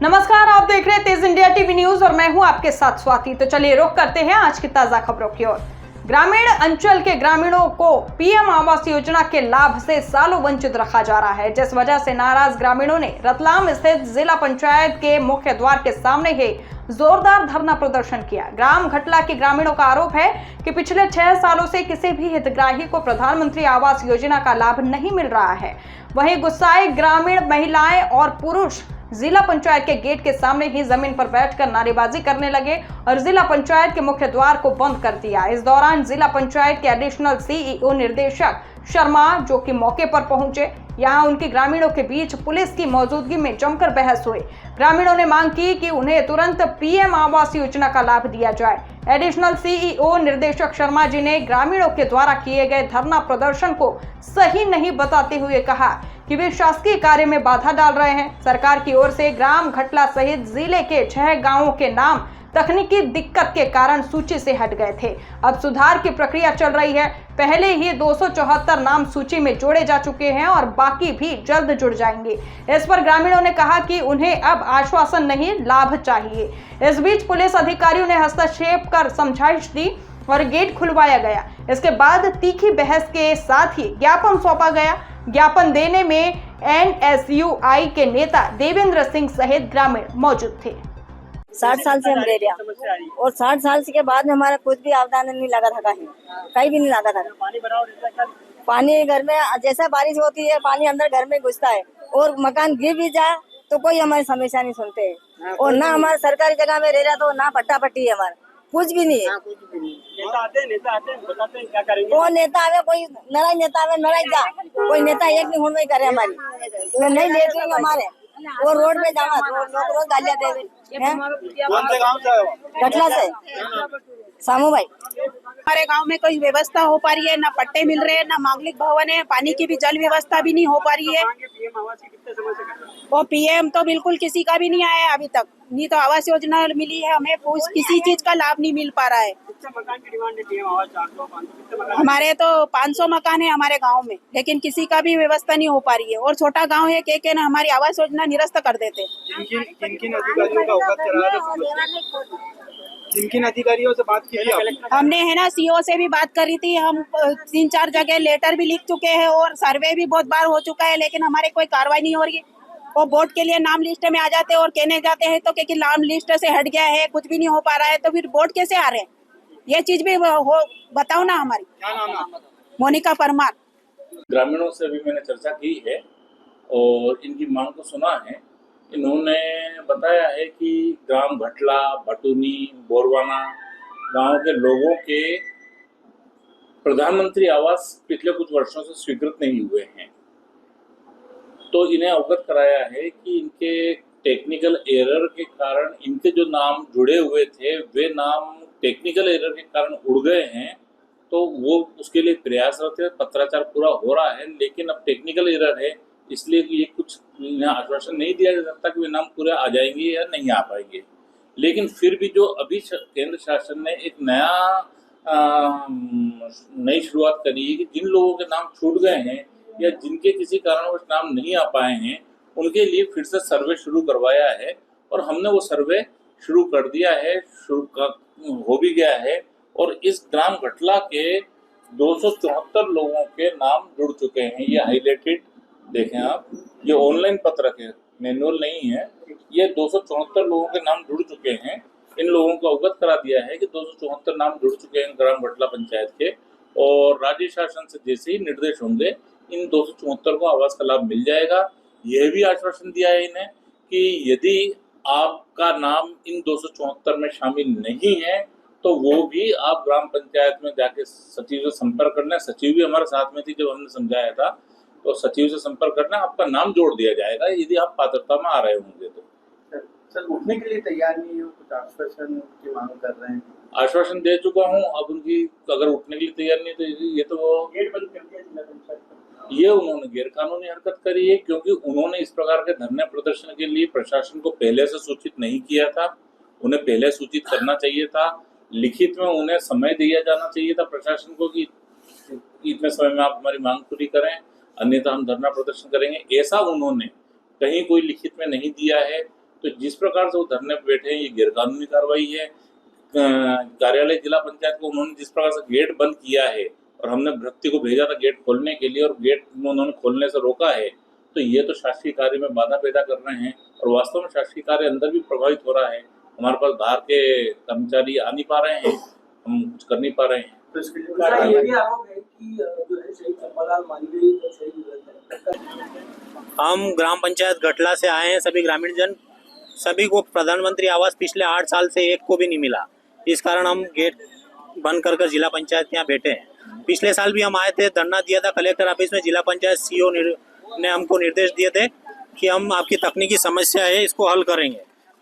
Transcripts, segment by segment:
नमस्कार, आप देख रहे हैं तेज इंडिया टीवी न्यूज और मैं हूं आपके साथ स्वाति। तो चलिए रुख करते हैं आज की ताजा खबरों की ओर। ग्रामीण अंचल के ग्रामीणों को पीएम आवास योजना के लाभ से सालों वंचित रखा जा रहा है, जिस वजह से नाराज ग्रामीणों ने रतलाम स्थित जिला पंचायत के मुख्य द्वार के सामने ही जोरदार धरना प्रदर्शन किया। ग्राम घटला के ग्रामीणों का आरोप है कि पिछले 6 सालों से किसी भी हितग्राही को प्रधानमंत्री आवास योजना का लाभ नहीं मिल रहा है। वहीं गुस्साए ग्रामीण महिलाएं और पुरुष जिला पंचायत के गेट के सामने ही जमीन पर बैठकर नारेबाजी करने लगे और जिला पंचायत के मुख्य द्वार को बंद कर दिया। इस दौरान जिला पंचायत के एडिशनल सीईओ निर्देशक शर्मा जो कि मौके पर पहुंचे, यहां उनकी ग्रामीणों के बीच पुलिस की मौजूदगी में जमकर बहस हुई। ग्रामीणों ने मांग की कि उन्हें तुरंत पीएम आवास योजना का लाभ दिया जाए। एडिशनल सीईओ निर्देशक शर्मा जी ने ग्रामीणों के द्वारा किए गए धरना प्रदर्शन को सही नहीं बताते हुए कहा कि वे शासकीय कार्य में बाधा डाल रहे हैं। सरकार की ओर से ग्राम घटला सहित जिले के 6 गांवों के नाम तकनीकी दिक्कत के कारण सूची से हट गए थे। अब सुधार की प्रक्रिया चल रही है। पहले ही 274 नाम सूची में जोड़े जा चुके हैं और बाकी भी जल्द जुड़ जाएंगे। इस पर ग्रामीणों ने कहा कि उन्हें अब आश्वासन नहीं, लाभ चाहिए। इस बीच पुलिस अधिकारियों ने हस्तक्षेप कर समझाइश दी और गेट खुलवाया गया। इसके बाद तीखी बहस के साथ ही ज्ञापन सौंपा गया। ज्ञापन देने में एनएसयूआई के नेता देवेंद्र सिंह सहित ग्रामीण मौजूद थे। 60 साल से हम रह रहे हैं और 60 साल के बाद में हमारा कुछ भी आवेदन नहीं लगा था, कहीं भी नहीं लगा था। पानी घर में जैसा बारिश होती है पानी अंदर घर में घुसता है और मकान गिर भी जाए तो कोई हमारी समस्या नहीं सुनते हैं। और ना हमारे सरकारी जगह में रह रहा तो ना पट्टा पट्टी है, हमारा कुछ भी नहीं है। नेता आते हैं बताते हैं क्या करेंगे। वो नेता आवे, कोई नाराज नेता आवे नाराज जा, कोई नेता एक नहीं हुई करे हमारी तो नहीं लेते हमारे। वो रोड में जावा लोग रोज गालियां दे कौन से गांव से हो? घटला से सामू भाई। हमारे गांव में कोई व्यवस्था हो पा रही है, ना पट्टे मिल रहे हैं, ना मांगलिक भवन है, पानी की भी जल व्यवस्था भी नहीं हो पा रही है। और पीएम तो बिल्कुल किसी का भी नहीं आया है अभी तक। नहीं तो आवास योजना मिली है हमें, किसी चीज का लाभ नहीं मिल पा रहा है। मकान की डिमांड है पीएम आवास 400 500 हमारे तो 500 मकान है हमारे गांव में, लेकिन किसी का भी व्यवस्था नहीं हो पा रही है। और छोटा गांव है के ना हमारी आवास योजना निरस्त कर देते। किन अधिकारियों का अवगत कराया? किन अधिकारियों से बात की थी? हमने है ना सीओ से भी बात करी थी। हम 3-4 जगह लेटर भी लिख चुके हैं और सर्वे भी बहुत बार हो चुका है, लेकिन हमारे कोई कार्रवाई नहीं हो रही है। और वोट के लिए नाम लिस्ट में आ जाते हैं और कहने जाते हैं तो कि नाम लिस्ट से हट गया है, कुछ भी नहीं हो पा रहा है, तो फिर वोट कैसे आ रहे हैं? ये चीज भी हो बताओ ना हमारी। क्या नाम है? मोनिका परमार। ग्रामीणों से भी मैंने चर्चा की है और इनकी मांग को सुना है। इन्होंने बताया है कि ग्राम घटला, भटूनी, बोरवाना गांव के लोगों के प्रधानमंत्री आवास पिछले कुछ वर्षों से स्वीकृत नहीं हुए हैं। तो इन्हें अवगत कराया है कि इनके टेक्निकल एरर के कारण इनके जो नाम जुड़े हुए थे वे नाम टेक्निकल एरर के कारण उड़ गए हैं। तो वो उसके लिए प्रयासरत है, पत्राचार पूरा हो रहा है, लेकिन अब टेक्निकल एरर है इसलिए ये कुछ आश्वासन नहीं दिया जा सकता कि वे नाम पूरे आ जाएंगे या नहीं आ पाएंगे। लेकिन फिर भी जो अभी केंद्र शासन ने एक नई शुरुआत करी है कि जिन लोगों के नाम छूट गए हैं या जिनके किसी कारणवश नाम नहीं आ पाए हैं उनके लिए फिर से सर्वे शुरू करवाया है और हमने वो सर्वे शुरू कर दिया है, हो भी गया है। और इस ग्राम घटला के 274 लोगों के नाम जुड़ चुके हैं। ये हाईलाइटेड देखें आप, ये ऑनलाइन पत्रक है, मैनुअल नहीं है। ये 274 लोगों के नाम जुड़ चुके हैं। इन लोगों को अवगत करा दिया है कि 274 नाम जुड़ चुके हैं ग्राम घटला पंचायत के और राज्य शासन से जैसे ही निर्देश होंगे इन 274 को आवास का लाभ मिल जाएगा। यह भी आश्वासन दिया है इन्हें कि यदि आपका नाम इन 274 में शामिल नहीं है तो वो भी आप ग्राम पंचायत में जाके सचिव से संपर्क करना। सचिव भी हमारे साथ में थी जब हमने समझाया था, तो सचिव से संपर्क करना, आपका नाम जोड़ दिया जाएगा यदि आप पात्रता में आ रहे होंगे तो। सर उठने के लिए तैयार नहीं हो, कुछ आश्वासन की मांग कर रहे हैं? आश्वासन दे चुका हूँ, अब उनकी अगर उठने के लिए तैयार नहीं तो ये तो गेट बंद कर दिया जिला पंचायत। ये उन्होंने गैरकानूनी हरकत करी है क्योंकि उन्होंने इस प्रकार के धरने प्रदर्शन के लिए प्रशासन को पहले से सूचित नहीं किया था। उन्हें पहले सूचित करना चाहिए था, लिखित में उन्हें समय दिया जाना चाहिए था प्रशासन को कि इतने समय में आप हमारी मांग पूरी करें, अन्यथा हम धरना प्रदर्शन करेंगे। ऐसा उन्होंने कहीं कोई लिखित में नहीं दिया है। तो जिस प्रकार से वो धरने पे बैठे हैं, ये गैरकानूनी कार्रवाई है। कार्यालय जिला पंचायत को उन्होंने जिस प्रकार से गेट बंद किया है और हमने व्यक्ति को भेजा था गेट खोलने के लिए और गेट उन्होंने खोलने से रोका है, तो ये तो शासकीय कार्य में बाधा पैदा कर रहे हैं और वास्तव में शासकीय कार्य अंदर भी प्रभावित हो रहा है। हमारे पास बाहर के कर्मचारी आ नहीं पा रहे हैं, हम कुछ कर नहीं पा रहे हैं। तो इसके लिए ये भी आरोप है कि जो है शहीद चंपालाल मालवीय तो शहीद हुए थे। हम ग्राम पंचायत गठला से आए हैं, सभी ग्रामीण जन, सभी को प्रधानमंत्री आवास पिछले 8 साल से एक को भी नहीं मिला। इस कारण हम गेट बंद कर जिला पंचायत के यहाँ बैठे हैं। पिछले साल भी हम आए थे, धरना दिया था कलेक्टर ऑफिस में। जिला पंचायत सीईओ ने हमको निर्देश दिए थे कि हम आपकी तकनीकी समस्या है इसको हल करेंगे,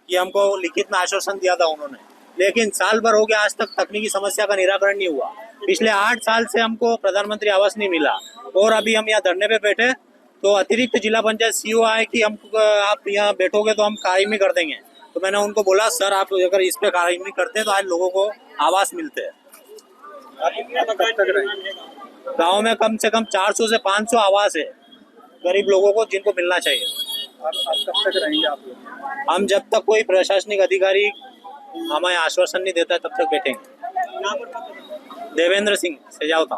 ये हमको लिखित में आश्वासन दिया था उन्होंने। लेकिन साल भर हो गया, आज तक तकनीकी समस्या का निराकरण नहीं हुआ। पिछले 8 साल से हमको प्रधानमंत्री आवास नहीं मिला और अभी हम यहाँ धरने पे बैठे, तो अतिरिक्त जिला पंचायत सीईओ आए कि हम आप यहाँ बैठोगे तो हम कार्यवाही कर देंगे। तो मैंने उनको बोला सर आप अगर इस पे कार्यवाही करते हैं तो आज लोगों को आवास मिलते हैं। गाँव में कम से कम 400 से 500 आवास है गरीब लोगों को जिनको मिलना चाहिए। आप कब तक रहेंगे आप लोग? हम जब तक कोई प्रशासनिक अधिकारी हमें आश्वासन नहीं देता तब तक बैठेंगे। देवेंद्र सिंह सेजावता।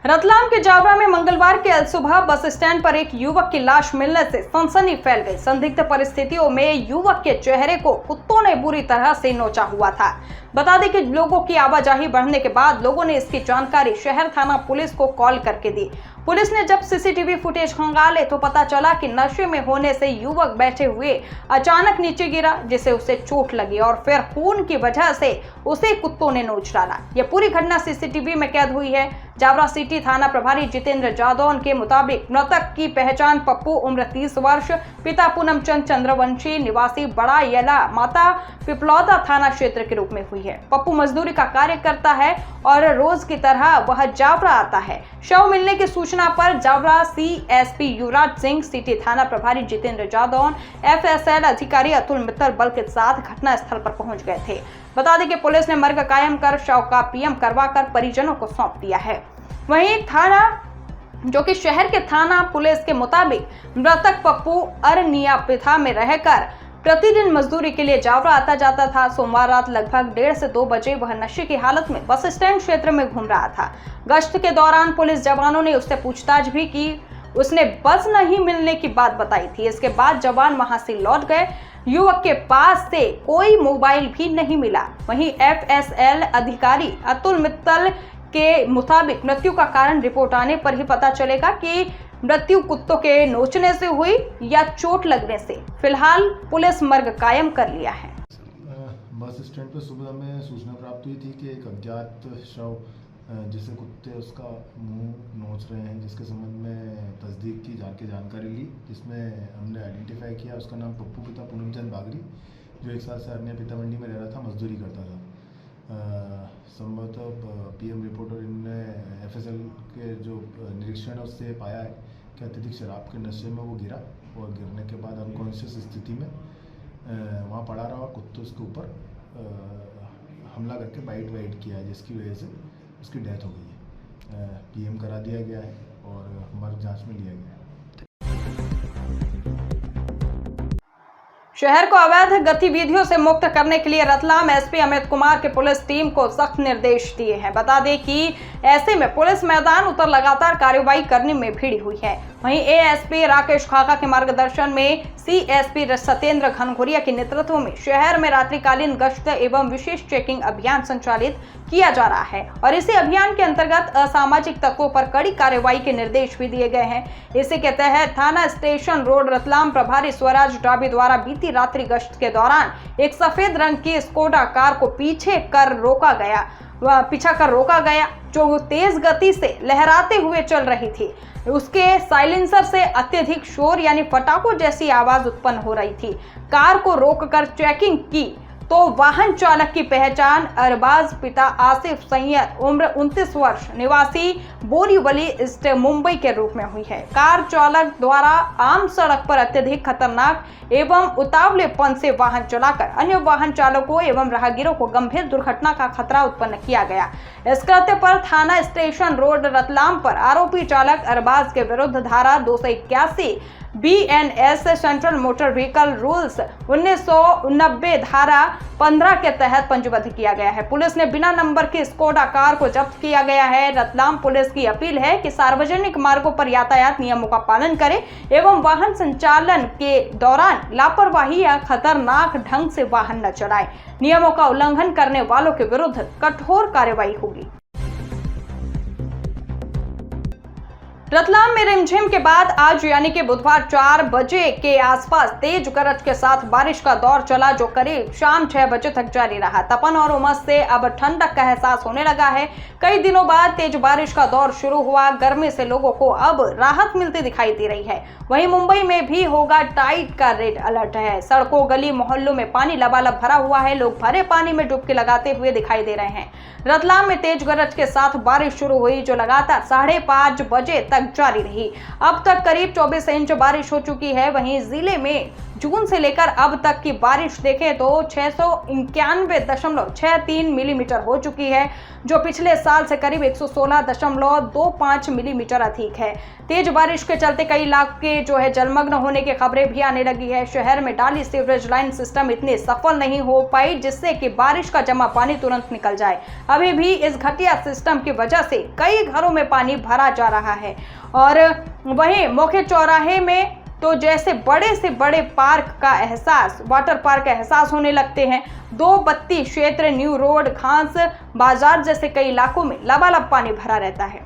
रतलाम के जावरा में मंगलवार के सुबह बस स्टैंड पर एक युवक की लाश मिलने से सनसनी फैल गई। संदिग्ध परिस्थितियों में युवक के चेहरे को कुत्तों ने बुरी तरह से नोचा हुआ था। बता दें कि लोगों की आवाजाही बढ़ने के बाद लोगों ने इसकी जानकारी शहर थाना पुलिस को कॉल करके दी। पुलिस ने जब सीसीटीवी फुटेज खंगाले तो पता चला कि नशे में होने से युवक बैठे हुए अचानक नीचे गिरा, जिसे उसे चोट लगी और फिर खून की वजह से उसे कुत्तों ने नोच डाला। यह पूरी घटना सीसीटीवी में कैद हुई है। जावरा सिटी थाना प्रभारी जितेंद्र जादौन के मुताबिक मृतक की पहचान पप्पू उम्र 30 वर्ष, पिता पूनमचंद चंद्रवंशी निवासी बड़ा येला, माता पिपलौदा थाना क्षेत्र के रूप में हुई है। पप्पू मजदूरी का कार्य करता है और रोज की तरह वह जावरा आता है। शव मिलने की सूचना पर जावरा सीएसपी युवराज सिंह, सिटी थाना प्रभारी जितेंद्र जादौन, एफएसएल अधिकारी अतुल मित्तल बल के साथ घटना स्थल पर पहुंच गए थे। बता दें कि पुलिस ने मर्ग कायम कर शव का पीएम करवाकर परिजनों को सौंप दिया है। वहीं थाना जो कि शहर के थाना पुलिस के मुताबिक मृतक पप्पू अरनिया पिथा में रहकर प्रतिदिन मजदूरी के लिए जावरा आता जाता था। सोमवार रात लगभग 1:30 से 2 बजे वह नशे की हालत में बस स्टैंड क्षेत्र में घूम रहा था। गश्त के दौरान पुलिस जवानों ने उससे पूछताछ भी की। उसने बस नहीं मिलने की बात बताई थी। इसके बाद जवान वहां से लौट गए। युवक के पास से कोई मोबाइल भी नहीं मिला। वहीं एफएसएल अधिकारी अतुल मित्तल के मुताबिक मृत्यु का कारण रिपोर्ट आने पर ही पता चलेगा कि मृत्यु कुत्तों के नोचने से हुई या चोट लगने से। फिलहाल पुलिस मर्ग कायम कर लिया है। बस स्टैंड पर सुबह हमें सूचना प्राप्त हुई थी कि एक अज्ञात शव जिसे कुत्ते उसका मुंह नोच रहे हैं, जिसके संबंध में तस्दीक की जानकारी ली, जिसमें हमने आइडेंटिफाई किया उसका नाम पप्पू पिता पूनमचंद बागरी, जो 1 साल से अरनिया पिता मंडी में रह रहा था, मजदूरी करता था। संभवतः पीएम रिपोर्ट और इनने एफएसएल के जो निरीक्षण है उससे पाया है कि अत्यधिक शराब के नशे में वो गिरा और गिरने के बाद अनकॉन्शियस स्थिति में वहाँ पड़ा रहा और कुत्ते उसके ऊपर हमला करके बाइट किया है, जिसकी वजह से उसकी डेथ हो गई है। पीएम करा दिया गया है और मर्ग जांच में लिया गया है। शहर को अवैध गतिविधियों से मुक्त करने के लिए रतलाम एसपी अमित कुमार के पुलिस टीम को सख्त निर्देश दिए हैं। बता दें कि ऐसे में पुलिस मैदान उतर लगातार कार्रवाई करने में भिड़ी हुई है। वहीं एएसपी राकेश खाका के मार्गदर्शन में सीएसपी सत्येंद्र घनघोरिया के नेतृत्व में शहर में रात्रिकालीन गश्त एवं विशेष चेकिंग अभियान संचालित किया जा रहा है और इसी अभियान के अंतर्गत असामाजिक तत्वों पर कड़ी कार्रवाई के निर्देश भी दिए गए हैं। इसी के तहत थाना स्टेशन रोड रतलाम प्रभारी स्वराज डाबी द्वारा बीती रात्रि गश्त के दौरान एक सफेद रंग की स्कोडा कार को पीछा कर रोका गया जो तेज गति से लहराते हुए चल रही थी। उसके साइलेंसर से अत्यधिक शोर यानी पटाखों जैसी आवाज उत्पन्न हो रही थी। कार को रोककर चेकिंग की तो वाहन चालक की पहचान अरबाज पिता आसिफ सैयद उम्र 29 वर्ष निवासी बोरीवली स्थित मुंबई के रूप में हुई है। कार चालक द्वारा आम सड़क पर अत्यधिक खतरनाक एवं उतावलेपन से वाहन चलाकर अन्य वाहन चालकों एवं राहगीरों को गंभीर दुर्घटना का खतरा उत्पन्न किया गया। इस कृत्य पर थाना स्टेशन रोड रतलाम पर आरोपी चालक अरबाज के विरुद्ध धारा 281 BNS central motor vehicle rules 1990 धारा 15 के तहत पंजीबद्ध किया गया है। पुलिस ने बिना नंबर की स्कोडा कार को जब्त किया गया है। रतलाम पुलिस की अपील है कि सार्वजनिक मार्गों पर यातायात नियमों का पालन करें एवं वाहन संचालन के दौरान लापरवाही या खतरनाक ढंग से वाहन न चलाएं। नियमों का उल्लंघन करने वालों के विरुद्ध कठोर कार्रवाई होगी। रतलाम में रिमझिम के बाद आज यानी कि बुधवार 4 बजे के आसपास तेज गरज के साथ बारिश का दौर चला, जो करीब शाम 6 बजे तक जारी रहा। तपन और उमस से अब ठंडक का एहसास होने लगा है। कई दिनों बाद तेज बारिश का दौर शुरू हुआ। गर्मी से लोगों को अब राहत मिलती दिखाई दे रही है। वहीं मुंबई में भी होगा टाइड का रेड अलर्ट है। सड़कों गली मोहल्लों में पानी लबालब भरा हुआ है। लोग भरे पानी में डुबकी लगाते हुए दिखाई दे रहे हैं। रतलाम में तेज गरज के साथ बारिश शुरू हुई, जो लगातार 5:30 बजे तक जारी रही। अब तक करीब 24 इंच बारिश हो चुकी है। वहीं जिले में जून से लेकर अब तक की बारिश देखें तो 691.63 मिलीमीटर हो चुकी है, जो पिछले साल से करीब 116.25 मिलीमीटर अधिक है। तेज बारिश के चलते कई इलाके जो है जलमग्न होने की खबरें भी आने लगी है। शहर में डाली सीवरेज लाइन सिस्टम इतनी सफल नहीं हो पाई जिससे कि बारिश का जमा पानी तुरंत निकल जाए। अभी भी इस घटिया सिस्टम की वजह से कई घरों में पानी भरा जा रहा है। और वहीं मुख्य चौराहे में तो जैसे बड़े से बड़े पार्क का एहसास, वाटर पार्क का एहसास होने लगते हैं। 2 बत्ती क्षेत्र, न्यू रोड, घास बाजार जैसे कई इलाकों में लबालब पानी भरा रहता है।